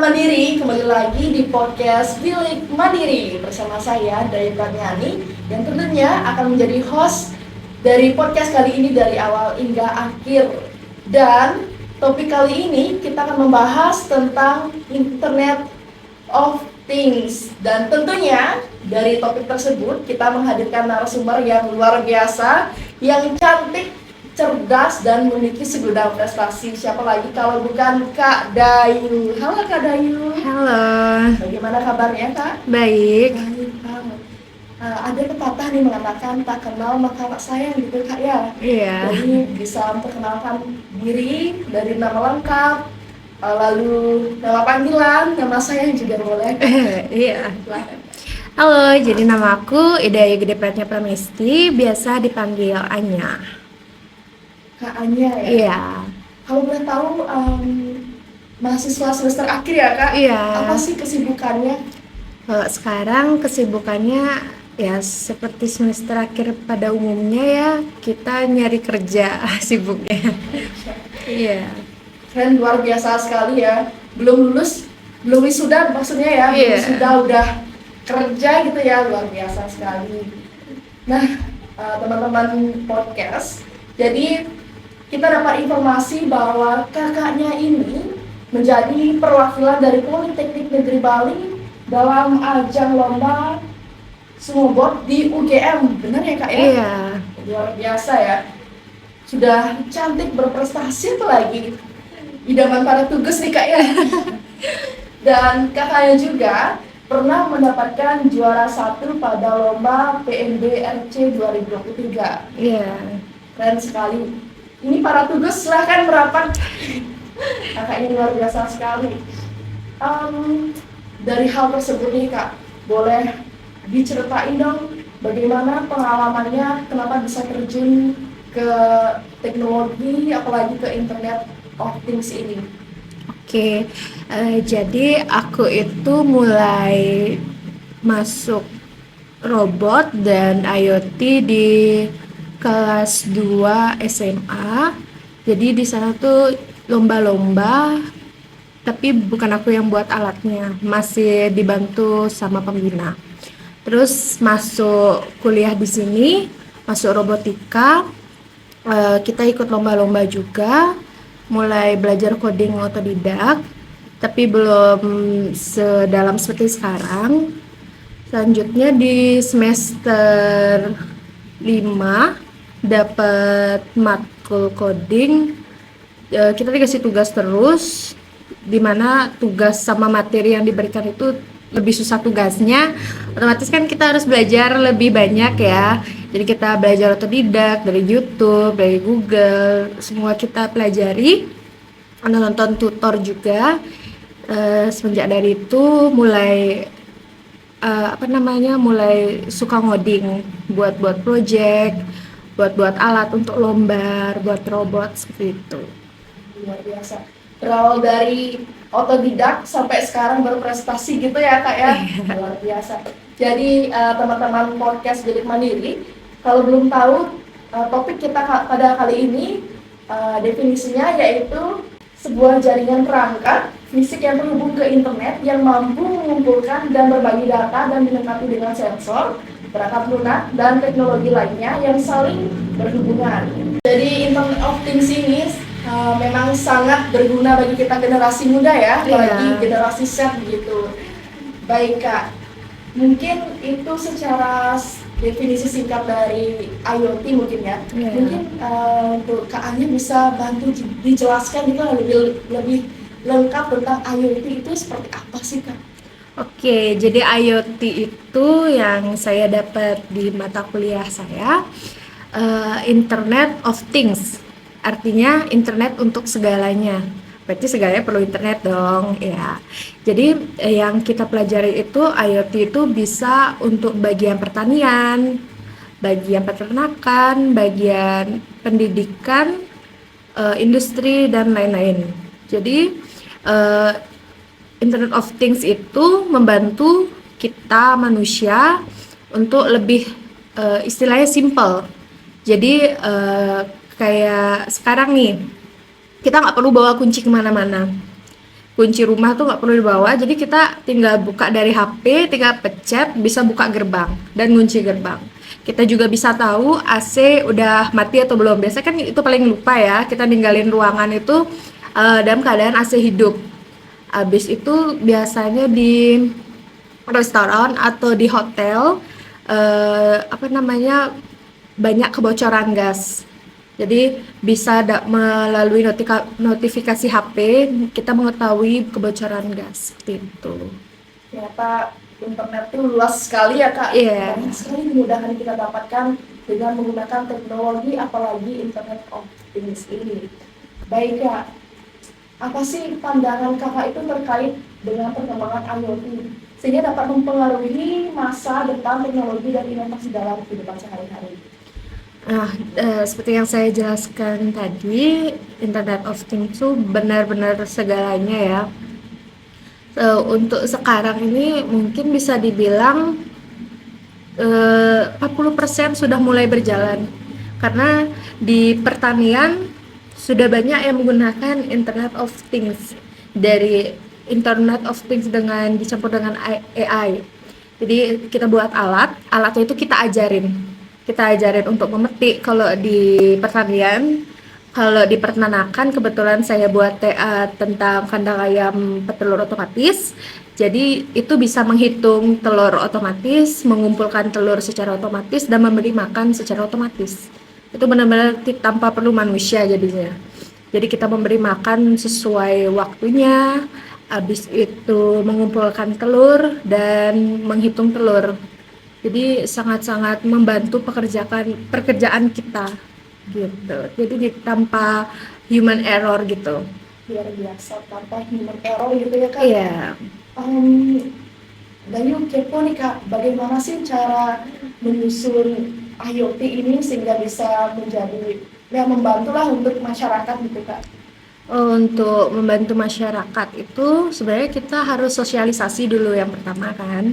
Mandiri, kembali lagi di podcast Bilik Mandiri bersama saya Dai Pranyani yang tentunya akan menjadi host dari podcast kali ini dari awal hingga akhir. Dan topik kali ini kita akan membahas tentang Internet of Things, dan tentunya dari topik tersebut kita menghadirkan narasumber yang luar biasa, yang cantik, cerdas, dan memiliki segudang prestasi. Siapa lagi kalau bukan Kak Dayu. Halo Kak Dayu. Halo, Bagaimana kabarnya Kak? baik. Baik banget. Ada pepatah nih mengatakan tak kenal maka tak sayang gitu Kak ya. Iya. Jadi bisa memperkenalkan diri dari nama lengkap, lalu nama panggilan, nama sayang juga boleh. Iya. Silahkan. Halo, jadi nama aku Ida Gede Pratnya Pramesti, biasa dipanggil Anya. Kak Anya ya. Iya. Kalau boleh tahu mahasiswa semester akhir ya Kak? Iya. Apa sih kesibukannya? Kalau sekarang kesibukannya ya seperti semester akhir pada umumnya ya, kita nyari kerja sibuknya. Iya. Keren, luar biasa sekali ya. Belum lulus, belum wisuda maksudnya ya. Belum Iya. wisuda udah kerja gitu ya, luar biasa sekali. Nah, teman-teman podcast, jadi kita dapat informasi bahwa kakaknya ini menjadi perwakilan dari Politeknik Negeri Bali dalam ajang lomba snowboard di UGM. Benar ya Kak ya? Iya. Luar biasa ya. Sudah cantik, berprestasi apalagi. Idaman para tugas nih Kak ya. Dan kakaknya juga pernah mendapatkan juara 1 pada lomba PNB-RC 2023. Iya. Keren sekali. Ini para tugas silahkan merapat. Kakaknya luar biasa sekali. Dari hal tersebut nih Kak, boleh diceritain dong bagaimana pengalamannya, kenapa bisa terjun ke teknologi, apalagi ke Internet of Things ini. Oke, jadi aku itu mulai masuk robot dan IoT di kelas 2 SMA. Jadi di sana tuh lomba-lomba, tapi bukan aku yang buat alatnya, masih dibantu sama pembina. Terus masuk kuliah di sini, masuk robotika, kita ikut lomba-lomba juga, mulai belajar coding otodidak, tapi belum sedalam seperti sekarang. Selanjutnya di semester 5 dapat matkul coding. Kita dikasih tugas terus, dimana tugas sama materi yang diberikan itu lebih susah tugasnya, otomatis kan kita harus belajar lebih banyak ya. Jadi kita belajar otodidak dari YouTube, dari Google, semua kita pelajari, nonton tutor juga. Semenjak dari itu mulai mulai suka ngoding, buat project, buat alat untuk lomba, buat robot seperti itu. Luar biasa. Berawal dari otodidak sampai sekarang berprestasi gitu ya Kak ya. Luar biasa. Jadi teman-teman podcast Bilik Mandiri, kalau belum tahu topik kita pada kali ini, definisinya yaitu sebuah jaringan perangkat fisik yang terhubung ke internet yang mampu mengumpulkan dan berbagi data dan dilengkapi dengan sensor, perangkat lunak, dan teknologi lainnya yang saling berhubungan. Jadi Internet of Things ini memang sangat berguna bagi kita generasi muda ya, apalagi generasi Z begitu. Baik Kak, mungkin itu secara definisi singkat dari IoT mungkin ya. Mungkin untuk Kak Anya bisa bantu dijelaskan itu lebih lengkap tentang IoT itu seperti apa sih Kak? Oke, jadi IoT itu yang saya dapat di mata kuliah saya, Internet of Things, artinya internet untuk segalanya. Berarti segalanya perlu internet dong, ya. Jadi yang kita pelajari itu IoT itu bisa untuk bagian pertanian, bagian peternakan, bagian pendidikan, industri dan lain-lain. Jadi Internet of Things itu membantu kita manusia untuk lebih istilahnya simple. Jadi kayak sekarang nih, kita nggak perlu bawa kunci kemana-mana. kunci rumah tuh nggak perlu dibawa, jadi kita tinggal buka dari HP, tinggal pencet bisa buka gerbang dan kunci gerbang. Kita juga bisa tahu AC udah mati atau belum. Biasanya kan itu paling lupa ya, kita ninggalin ruangan itu dalam keadaan AC hidup. Habis itu biasanya di restoran atau di hotel apa namanya banyak kebocoran gas. Jadi bisa melalui notifikasi HP kita mengetahui kebocoran gas seperti itu. Ternyata internet itu luas sekali ya Kak. Iya. Banyak sekali kemudahan kita dapatkan dengan menggunakan teknologi, apalagi Internet of Things ini. Baik Kak, apa sih pandangan Kakak itu terkait dengan perkembangan IoT sehingga dapat mempengaruhi masa depan teknologi dan inovasi dalam kehidupan sehari-hari? Nah, seperti yang saya jelaskan tadi, Internet of Things itu benar-benar segalanya ya. Untuk sekarang ini mungkin bisa dibilang 40% sudah mulai berjalan. Karena di pertanian sudah banyak yang menggunakan Internet of Things. Dari Internet of Things dicampur dengan AI. Jadi kita buat alatnya itu kita ajarin untuk memetik kalau di pertanian. Kalau di peternakan kebetulan saya buat TA tentang kandang ayam petelur otomatis. Jadi itu bisa menghitung telur otomatis, mengumpulkan telur secara otomatis dan memberi makan secara otomatis. Itu benar-benar tanpa perlu manusia jadinya. Jadi kita memberi makan sesuai waktunya, habis itu mengumpulkan telur dan menghitung telur. Jadi sangat-sangat membantu pekerjaan kita gitu. Jadi tanpa human error gitu. Luar biasa, tanpa human error gitu ya Kak? Iya. Dayu kepo nih Kak, bagaimana sih cara menyusun IoT ini sehingga bisa menjadi membantulah untuk masyarakat gitu Kak? Untuk membantu masyarakat itu sebenarnya kita harus sosialisasi dulu yang pertama kan.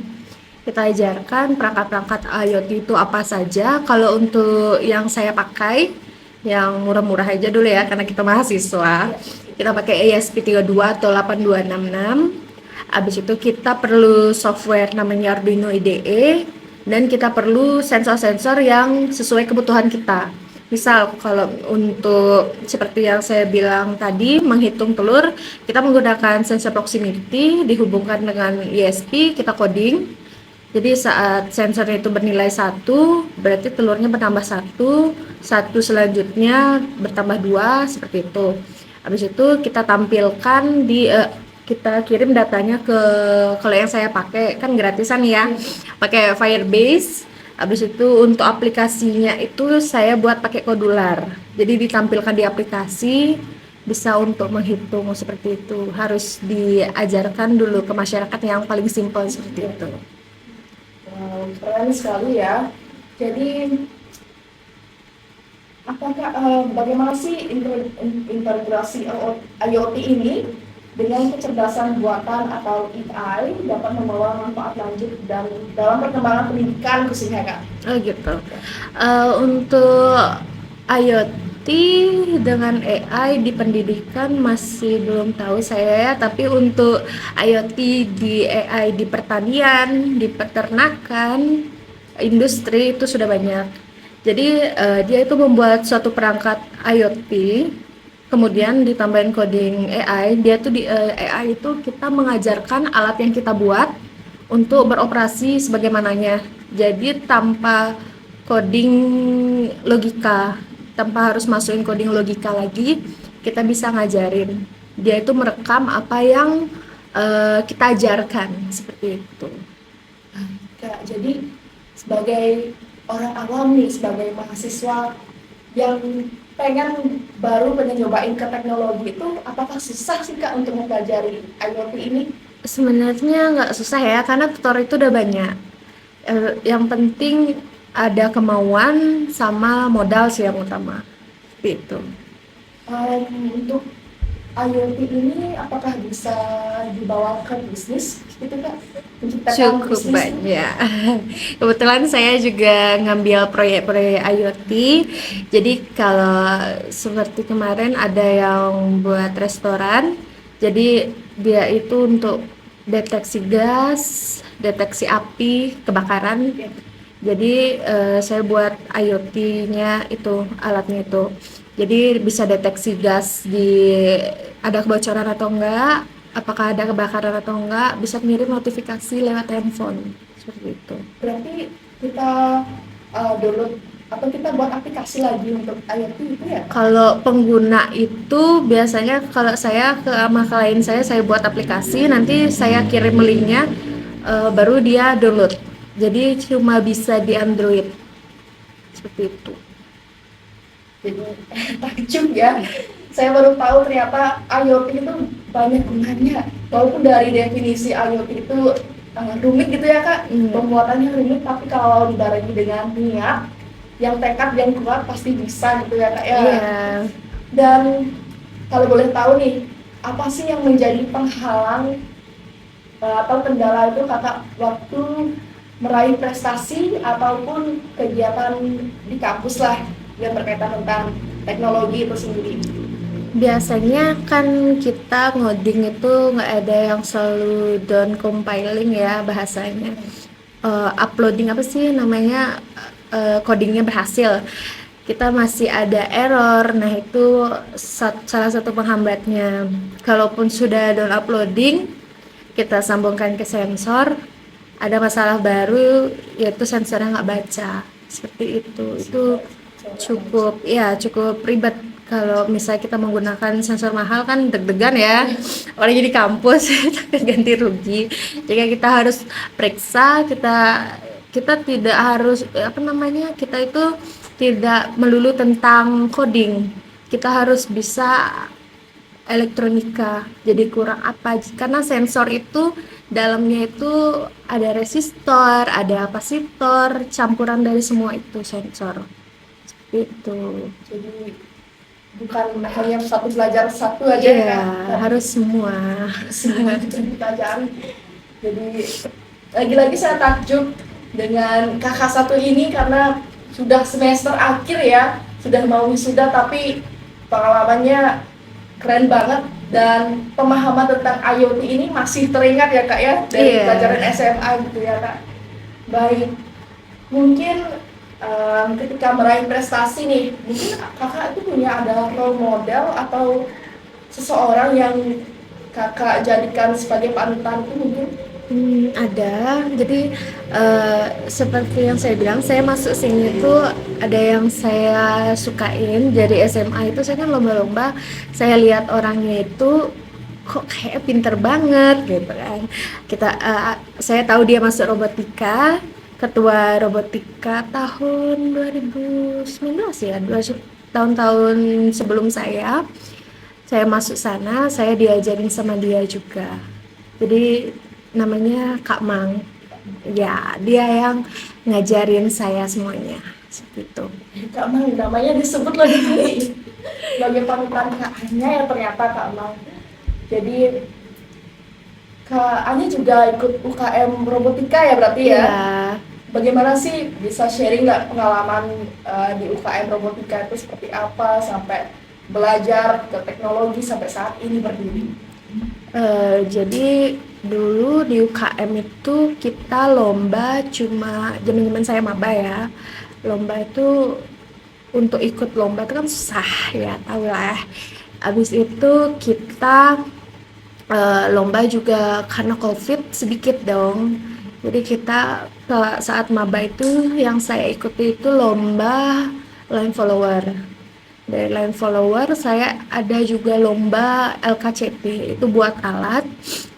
Kita ajarkan perangkat-perangkat IoT itu apa saja. Kalau untuk yang saya pakai, yang murah-murah aja dulu ya, karena kita mahasiswa. Kita pakai ESP32 atau 8266. Habis itu kita perlu software namanya Arduino IDE, dan kita perlu sensor-sensor yang sesuai kebutuhan kita. Misal kalau untuk seperti yang saya bilang tadi, menghitung telur, kita menggunakan sensor proximity dihubungkan dengan ESP, kita coding. Jadi saat sensornya itu bernilai 1, berarti telurnya bertambah 1 selanjutnya bertambah 2, seperti itu. Habis itu kita tampilkan kita kirim datanya kalau yang saya pakai kan gratisan ya, pakai Firebase. Habis itu untuk aplikasinya itu saya buat pakai Kodular. Jadi ditampilkan di aplikasi, bisa untuk menghitung seperti itu. Harus diajarkan dulu ke masyarakat yang paling simpel seperti itu. Wow, keren sekali ya. Jadi apakah bagaimana sih integrasi IoT ini dengan kecerdasan buatan atau AI dapat membawa manfaat lanjut dan dalam perkembangan pendidikan khususnya Kak? Oh gitu. Untuk IoT dengan AI di pendidikan masih belum tahu saya ya, tapi untuk IoT di AI di pertanian, di peternakan, industri itu sudah banyak. Jadi dia itu membuat suatu perangkat IoT, kemudian ditambahin coding AI. Dia tuh di AI itu kita mengajarkan alat yang kita buat untuk beroperasi sebagaimananya. Jadi tanpa coding logika, tanpa harus masukin coding logika lagi, kita bisa ngajarin. Dia itu merekam apa yang kita ajarkan, seperti itu. Kak, jadi sebagai orang awam nih, sebagai mahasiswa yang pengen nyobain ke teknologi itu, apakah susah sih Kak untuk mempelajari IoT ini? Sebenarnya nggak susah ya, karena tutor itu udah banyak. Yang penting ada kemauan sama modal sih yang utama. Seperti itu. Untuk IoT ini apakah bisa dibawa ke bisnis gitu Kak? Menciptakan Cukup bisnis? banyak. Kebetulan saya juga ngambil proyek-proyek IoT. Jadi kalau seperti kemarin ada yang buat restoran, Jadi dia itu untuk deteksi gas, deteksi api, kebakaran. Jadi saya buat IoT-nya itu, alatnya itu. Jadi bisa deteksi gas ada kebocoran atau enggak, apakah ada kebakaran atau enggak, bisa ngirim notifikasi lewat handphone. Seperti itu. Berarti kita download atau kita buat aplikasi lagi untuk IoT itu ya? Kalau pengguna itu biasanya kalau saya sama klien saya buat aplikasi, nanti saya kirim linknya, baru dia download. Jadi cuma bisa di Android. Seperti itu. Jadi takjub ya. Saya baru tahu ternyata IoT itu banyak gunanya. Walaupun dari definisi IoT itu rumit gitu ya Kak, pembuatannya rumit, tapi kalau dibarengi dengan niat, yang tekad yang kuat pasti bisa gitu ya Kak ya. Iya. Dan kalau boleh tahu nih, apa sih yang menjadi penghalang atau kendala itu Kakak waktu meraih prestasi ataupun kegiatan di kampus lah yang berkaitan tentang teknologi itu sendiri? Biasanya kan kita ngoding itu nggak ada yang selalu down compiling ya bahasanya. Uploading apa sih namanya, codingnya berhasil. Kita masih ada error, nah itu salah satu penghambatnya. Kalaupun sudah down uploading, kita sambungkan ke sensor, ada masalah baru yaitu sensornya nggak baca. Seperti itu cukup ribet. Kalau misalnya kita menggunakan sensor mahal kan deg-degan ya, apalagi di kampus ganti rugi. Jadi kita harus periksa, kita tidak harus kita itu tidak melulu tentang coding, kita harus bisa elektronika. Jadi kurang apa, karena sensor itu dalamnya itu ada resistor, ada kapasitor, campuran dari semua itu sensor itu. Jadi bukan hanya belajar satu aja Iya, Kak, harus semua. semua itu dipelajari. Jadi lagi-lagi saya takjub dengan kakak satu ini karena sudah semester akhir ya, sudah mau wisuda tapi pengalamannya keren banget dan pemahaman tentang IoT ini masih teringat ya Kak ya dari Iya. pelajaran SMA gitu ya Kak. Baik, mungkin ketika meraih prestasi nih, mungkin kakak itu punya ada role model atau seseorang yang kakak jadikan sebagai panutan itu mungkin? Ada. Jadi seperti yang saya bilang, saya masuk sini tuh ada yang saya sukain. Dari SMA itu saya kan lomba-lomba, saya lihat orangnya itu kok kayak pinter banget gitu kan. Saya tahu dia masuk robotika, ketua robotika tahun 2019 ya, tahun-tahun sebelum saya masuk sana, saya diajarin sama dia juga. Jadi namanya Kak Mang. Ya, dia yang ngajarin saya semuanya. Seperti itu. Kak Mang, namanya disebut lagi nih sebagai panutan Kak Anya ya ternyata Kak Mang. Jadi Kak Anya juga ikut UKM robotika ya berarti ya? Iya. Bagaimana sih bisa sharing nggak pengalaman di UKM robotika itu seperti apa sampai belajar ke teknologi sampai saat ini berdiri? Jadi dulu di UKM itu kita lomba cuma zaman saya maba ya. Lomba itu untuk ikut lomba itu kan susah ya, tahu lah. Habis itu kita lomba juga karena COVID sedikit dong. Jadi kita saat maba itu yang saya ikuti itu lomba line follower. Dari line follower saya ada juga lomba LKCP, itu buat alat.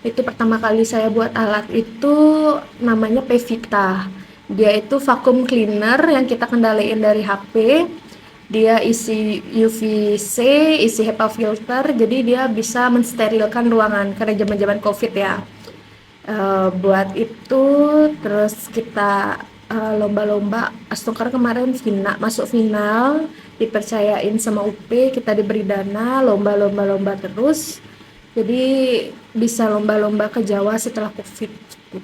Itu pertama kali saya buat alat itu namanya Pevita. Dia itu vacuum cleaner yang kita kendaliin dari HP. Dia isi UVC, isi HEPA filter, jadi dia bisa mensterilkan ruangan karena zaman-zaman COVID ya. Buat itu terus kita lomba-lomba. Astungkar kemarin masuk final, dipercayain sama UP, kita diberi dana, lomba terus. Jadi bisa lomba-lomba ke Jawa setelah COVID gitu.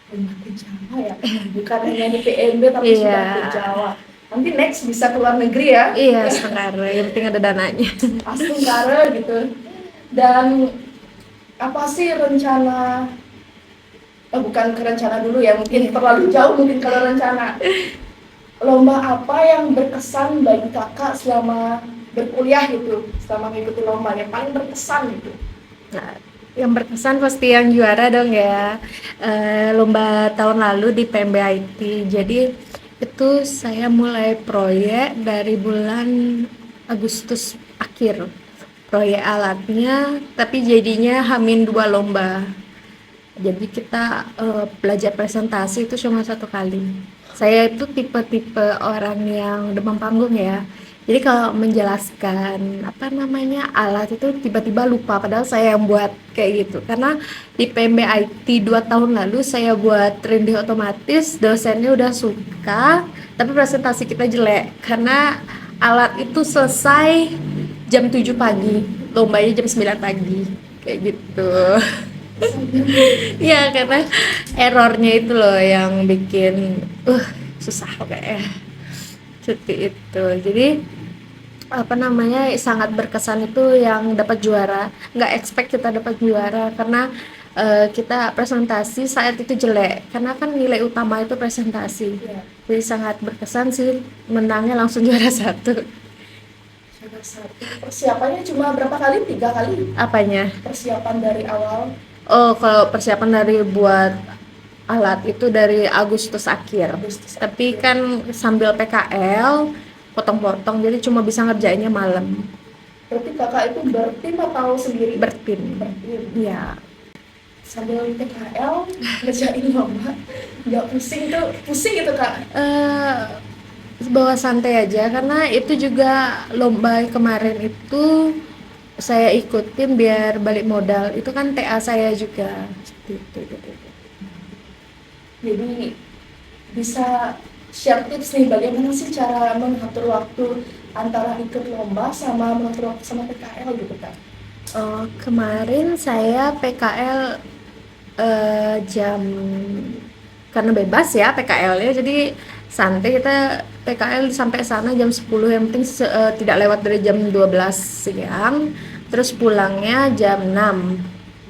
Lomba ke Jawa ya, bukan hanya di PNB tapi sudah ke Jawa. Nanti next bisa ke luar negeri ya? Iya, sekarang yang penting ada dananya. Astungkara gitu. Dan apa sih rencana, bukan ke rencana dulu ya, mungkin terlalu jauh mungkin kalau rencana. Lomba apa yang berkesan bagi kakak selama berkuliah gitu, selama mengikuti lomba yang paling berkesan gitu? Nah, yang berkesan pasti yang juara dong ya. Lomba tahun lalu di PMBIT. Jadi itu saya mulai proyek dari bulan Agustus akhir. Proyek alatnya, tapi jadinya hamin 2 lomba. Jadi kita belajar presentasi itu cuma 1 kali. Saya itu tipe-tipe orang yang demam panggung ya. Jadi kalau menjelaskan apa namanya alat itu tiba-tiba lupa, padahal saya yang buat kayak gitu. Karena di PMBIT 2 tahun lalu saya buat 3D otomatis, dosennya udah suka, tapi presentasi kita jelek karena alat itu selesai jam 7 pagi, lombanya jam 9 pagi, kayak gitu. Ya karena errornya itu loh yang bikin susah kayak seperti itu. Jadi apa namanya sangat berkesan itu yang dapat juara. Nggak expect kita dapat juara karena kita presentasi saat itu jelek karena kan nilai utama itu presentasi. Ya, Jadi sangat berkesan sih, menangnya langsung juara 1. salah satu persiapannya cuma berapa kali? 3 kali Apanya? persiapan dari awal. Oh, kalau persiapan dari buat alat itu dari Agustus akhir. Agustus Tapi akhir. kan sambil PKL, potong-potong, jadi cuma bisa ngerjainnya malam. Berarti kakak itu bertim atau sendiri? Bertim. Bertim. Ya. Sambil PKL ngerjain lomba, nggak pusing tuh, pusing gitu kak? eh Bawa santai aja karena itu juga lomba kemarin itu saya ikutin biar balik modal. Itu kan TA saya juga. Seperti itu. Jadi bisa share tips nih bagaimana sih cara mengatur waktu antara ikut lomba sama mengatur waktu sama PKL gitu kak? Oh, kemarin saya PKL jam karena bebas ya PKL-nya, jadi santai kita PKL sampai sana jam 10, yang penting tidak lewat dari jam 12 siang, terus pulangnya jam 6,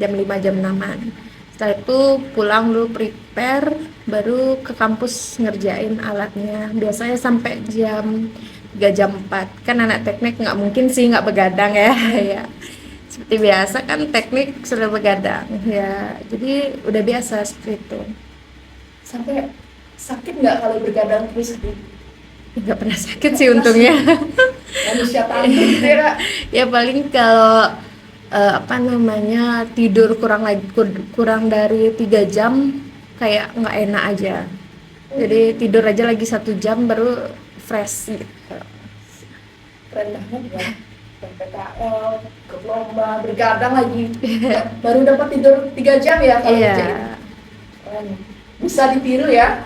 jam 5, jam 6-an. Setelah itu pulang dulu prepare, baru ke kampus ngerjain alatnya, biasanya sampai jam 3, jam 4. Kan anak teknik nggak mungkin sih nggak begadang ya. Ya seperti biasa kan teknik sudah begadang ya, jadi udah biasa seperti itu. Sampai sakit nggak kalau bergadang terus gitu? Nggak pernah sakit sih untungnya. Manusia tangguh gitu ya kak? Ya paling kalau apa namanya tidur kurang dari 3 jam kayak nggak enak aja, jadi tidur aja lagi 1 jam baru fresh gitu. Keren banget ya, ke PKL, ke lomba, bergadang lagi. Baru dapat tidur 3 jam ya kalau Iya. ngerjain. Keren. Bisa ditiru ya.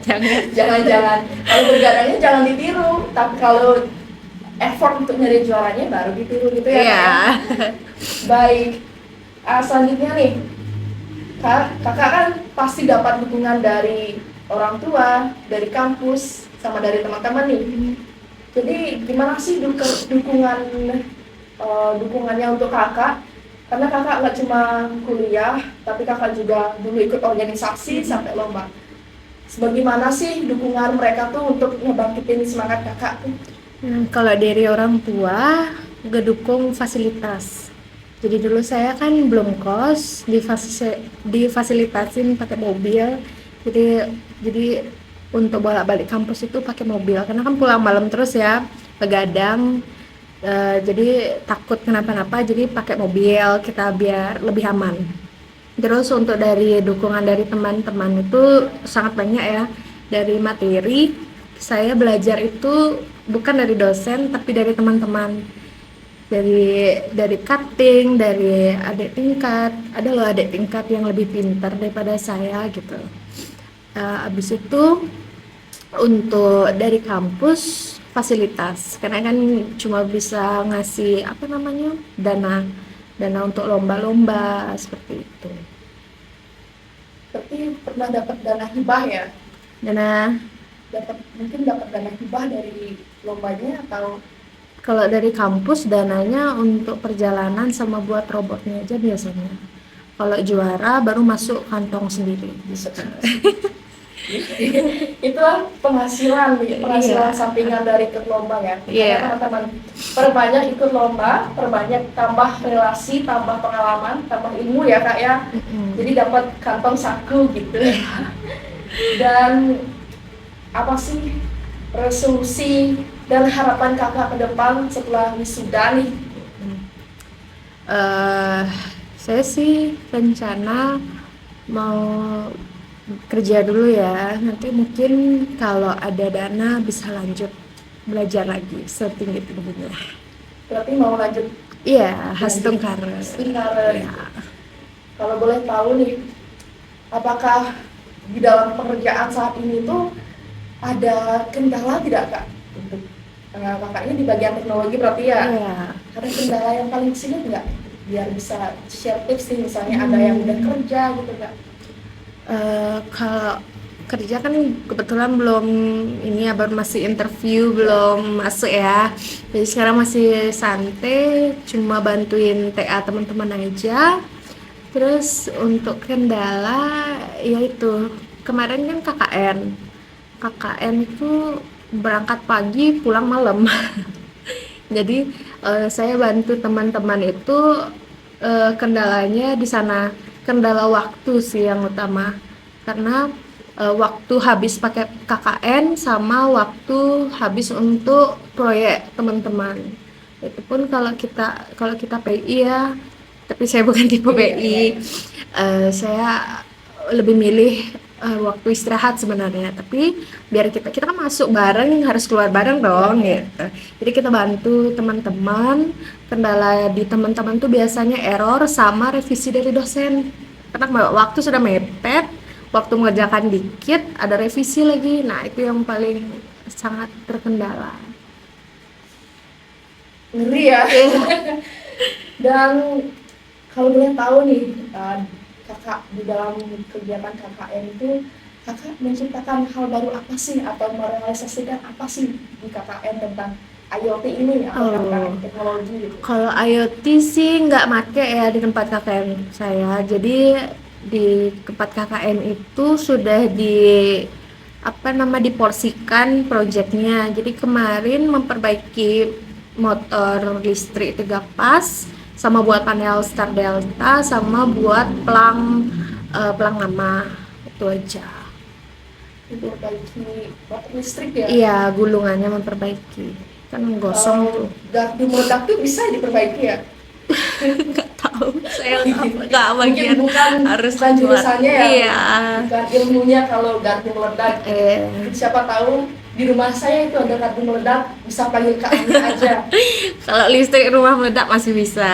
Jangan. Jangan-jangan kalau bergadangnya jangan ditiru, tapi kalau effort untuk nyari juaranya baru ditiru gitu ya. Iya. Kak, ya? Baik. Selanjutnya nih, kakak kan pasti dapat dukungan dari orang tua, dari kampus, sama dari teman-teman nih. Jadi gimana sih dukungannya untuk kakak? Karena kakak nggak cuma kuliah, tapi kakak juga dulu ikut organisasi sampai lomba. Sebagaimana sih dukungan mereka tuh untuk ngebangkitin semangat kakak tuh? Kalau dari orang tua ngedukung fasilitas. Jadi dulu saya kan belum kos, difasilitasin pakai mobil. Jadi untuk bolak-balik kampus itu pakai mobil karena kan pulang malam terus ya, begadang. Jadi takut kenapa-napa, jadi pakai mobil kita biar lebih aman. Terus untuk dari dukungan dari teman-teman itu sangat banyak ya. Dari materi saya belajar itu bukan dari dosen tapi dari teman-teman, dari cutting, dari adik tingkat. Ada loh adik tingkat yang lebih pintar daripada saya gitu. Abis itu untuk dari kampus fasilitas, karena kan cuma bisa ngasih apa namanya dana untuk lomba-lomba seperti itu. Berarti pernah dapat dana hibah ya? Dana Mungkin dapat dana hibah dari lombanya atau Kalau dari kampus dananya untuk perjalanan sama buat robotnya aja biasanya. Kalau juara baru masuk kantong sendiri. Bisa. Itu kan penghasilan Iya. sampingan dari ikut lomba ya. Iya. Makanya teman-teman perbanyak ikut lomba, perbanyak tambah relasi, tambah pengalaman, tambah ilmu ya kak ya. Jadi dapat kantong saku gitu. Dan apa sih resolusi dan harapan kakak ke depan setelah wisuda nih? Eh, saya sih rencana mau kerja dulu ya. Nanti mungkin kalau ada dana bisa lanjut belajar lagi setinggi-tingginya. Berarti mau lanjut Iya, Hastung karir. karir. Ya. Kalau boleh tahu nih, apakah di dalam pekerjaan saat ini tuh ada kendala tidak kak? Untuk kakaknya di bagian teknologi berarti ya. Iya. Ada kendala yang paling sulit nggak? Biar bisa share tips nih, misalnya ada yang udah kerja gitu kak. Kalau kerja kan kebetulan belum ini ya, baru masih interview, belum masuk ya. Jadi sekarang masih santai, cuma bantuin TA teman-teman aja. Terus untuk kendala yaitu kemarin kan KKN itu berangkat pagi pulang malam. Jadi saya bantu teman-teman itu, kendalanya di sana kendala waktu sih yang utama, karena waktu habis pakai KKN sama waktu habis untuk proyek teman-teman. Itu pun kalau kita PI ya, tapi saya bukan tipe PI. Saya lebih milih waktu istirahat sebenarnya, tapi biar kita kan masuk bareng harus keluar bareng dong gitu. Jadi kita bantu teman-teman. Kendala di teman-teman tuh biasanya error sama revisi dari dosen, karena waktu sudah mepet, waktu mengerjakan dikit ada revisi lagi. Nah itu yang paling sangat terkendala. Ngeri ya. Dan kalau boleh tahu nih, kakak di dalam kegiatan KKN itu kakak menciptakan hal baru apa sih atau merealisasikan apa sih di KKN tentang IoT ini atau tentang teknologi gitu? Kalau IoT sih nggak make ya di tempat KKN saya. Jadi di tempat KKN itu sudah diporsikan proyeknya. Jadi kemarin memperbaiki motor listrik 3 pas, sama buat panel Star Delta, sama buat pelang nama, itu aja. Diperbaiki motor listrik ya? Iya, gulungannya memperbaiki, kan gosong tuh. Gardu meledak tuh bisa diperbaiki ya? Nggak tahu, saya nggak bagian bukan harus jurusannya ya? Iya. Bukan ilmunya kalau gardu meledak. Siapa tahu di rumah saya itu ada gardu meledak, bisa panggil Kak Ani aja. Kalau listrik rumah meledak masih bisa.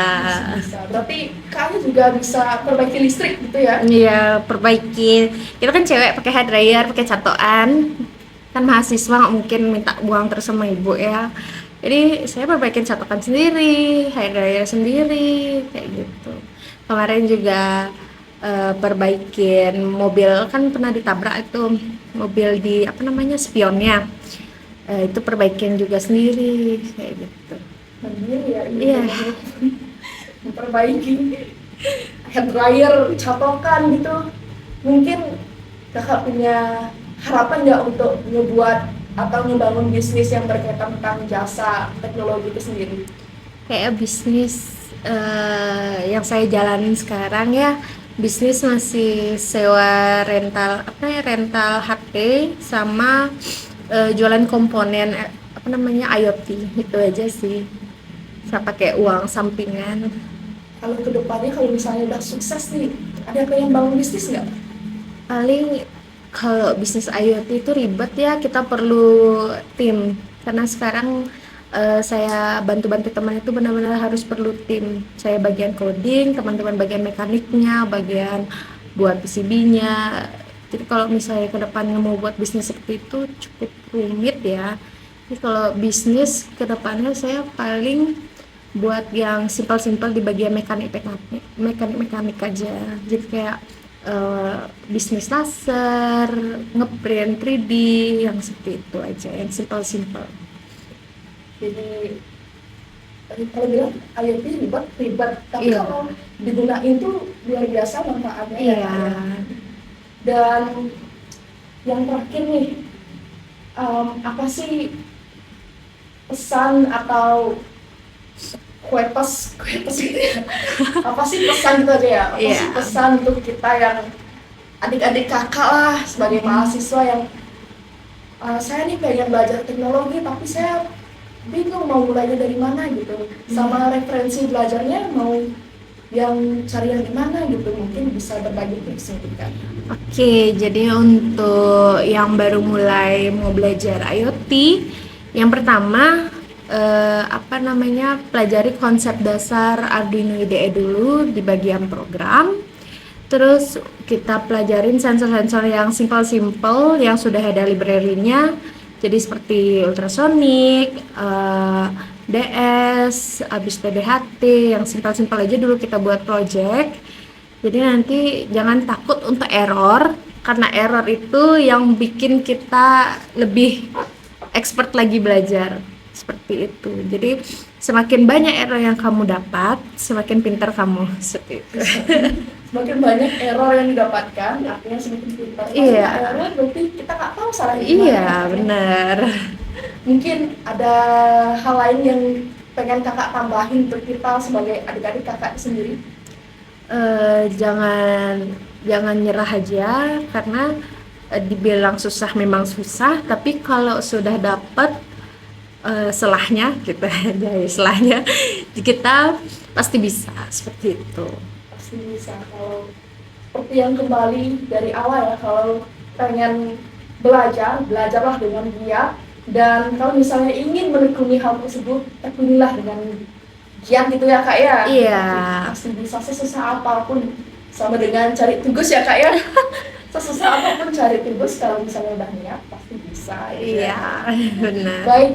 Bisa. Berarti Kak Ani juga bisa perbaiki listrik gitu ya? Iya, perbaiki. Kita kan cewek pakai hair dryer, pakai catokan. Kan mahasiswa nggak mungkin minta buang terus sama ibu ya. Jadi saya perbaikin catokan sendiri, hair dryer sendiri, kayak gitu. Kemarin juga perbaikin mobil, kan pernah ditabrak itu mobil di spionnya. Itu perbaikin juga sendiri, kayak gitu. Mandiri ya? Iya. Memperbaiki hair dryer, catokan gitu. Mungkin kakak punya harapan nggak untuk ngebuat atau ngebangun bisnis yang berkaitan tentang jasa teknologi itu sendiri? Kayak bisnis yang saya jalanin sekarang ya, bisnis masih sewa rental HP sama jualan komponen IoT, itu aja sih. Saya pakai uang sampingan. Kalau kedepannya kalau misalnya udah sukses nih, ada pengen bangun bisnis nggak? Paling kalau bisnis IoT itu ribet ya, kita perlu tim, karena sekarang saya bantu-bantu teman itu benar-benar harus perlu tim. Saya bagian coding, teman-teman bagian mekaniknya, bagian buat PCB-nya. Jadi kalau misalnya ke depannya mau buat bisnis seperti itu cukup rumit ya. Jadi kalau bisnis ke depannya saya paling buat yang simpel-simpel di bagian mekanik aja. Jadi kayak bisnis laser, ngeprint 3D, yang seperti itu aja, yang simpel-simpel. Jadi kalau bilang IoT ribet, tapi Iya. kalau digunain tuh luar biasa manfaatnya ya Iya. Kak ya. Dan yang terakhir nih, apa sih pesan atau kuetes gitu ya? Apa sih pesan gitu aja ya? Apa Iya. sih pesan untuk kita yang adik-adik kakak lah sebagai mahasiswa yang saya nih pengen belajar teknologi tapi saya bingung mau mulainya dari mana gitu, sama referensi belajarnya mau yang cari yang di mana gitu, mungkin bisa berbagi tips mungkin kan. Oke, jadi untuk yang baru mulai mau belajar IoT, yang pertama pelajari konsep dasar Arduino IDE dulu di bagian program. Terus kita pelajarin sensor-sensor yang simple-simple yang sudah ada library-nya. Jadi seperti ultrasonic, DS, habis PDHT, yang simpel-simpel aja dulu kita buat project. Jadi nanti jangan takut untuk error, karena error itu yang bikin kita lebih expert lagi belajar. Seperti itu. Jadi semakin banyak error yang kamu dapat, semakin pintar kamu. Seperti itu. Semakin banyak error yang didapatkan artinya semakin pintar. Iya. Error berarti kita nggak tahu salahnya di mana. Iya, benar. Mungkin ada hal lain yang pengen kakak tambahin untuk kita sebagai adik-adik kakak sendiri. Jangan nyerah aja, karena dibilang susah memang susah, tapi kalau sudah dapat selahnya kita jadi selahnya kita pasti bisa, seperti itu. Pasti bisa. Kalau seperti yang kembali dari awal ya, kalau pengen belajarlah dengan giat, dan kalau misalnya ingin menekuni hal tersebut, tekunilah dengan giat gitu ya kak ya. Iya. Pasti bisa, sesusah apapun, sama dengan cari tugas ya kak ya. Sesusah apapun cari tugas, kalau misalnya udah niat pasti bisa. Iya, benar. Baik,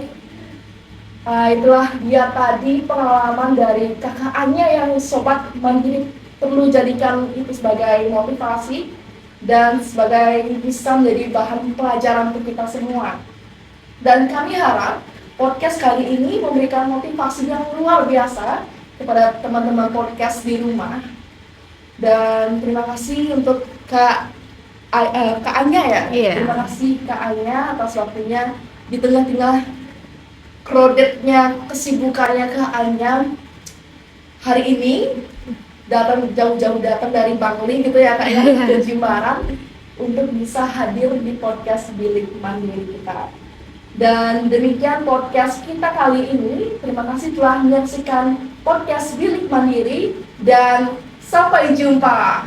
itulah dia tadi pengalaman dari kakak Anya yang sobat mandiri perlu jadikan itu sebagai motivasi dan sebagai bisa menjadi bahan pelajaran untuk kita semua. Dan kami harap podcast kali ini memberikan motivasi yang luar biasa kepada teman-teman podcast di rumah. Dan terima kasih untuk Kak Anya ya. Iya. Terima kasih Kak Anya atas waktunya di tengah-tengah crowdednya kesibukannya Kak Anya hari ini, datang jauh-jauh dari Bangli gitu ya Kak ya, ke Jimbaran untuk bisa hadir di podcast Bilik Mandiri kita. Dan demikian podcast kita kali ini. Terima kasih telah menyaksikan podcast Bilik Mandiri dan sampai jumpa.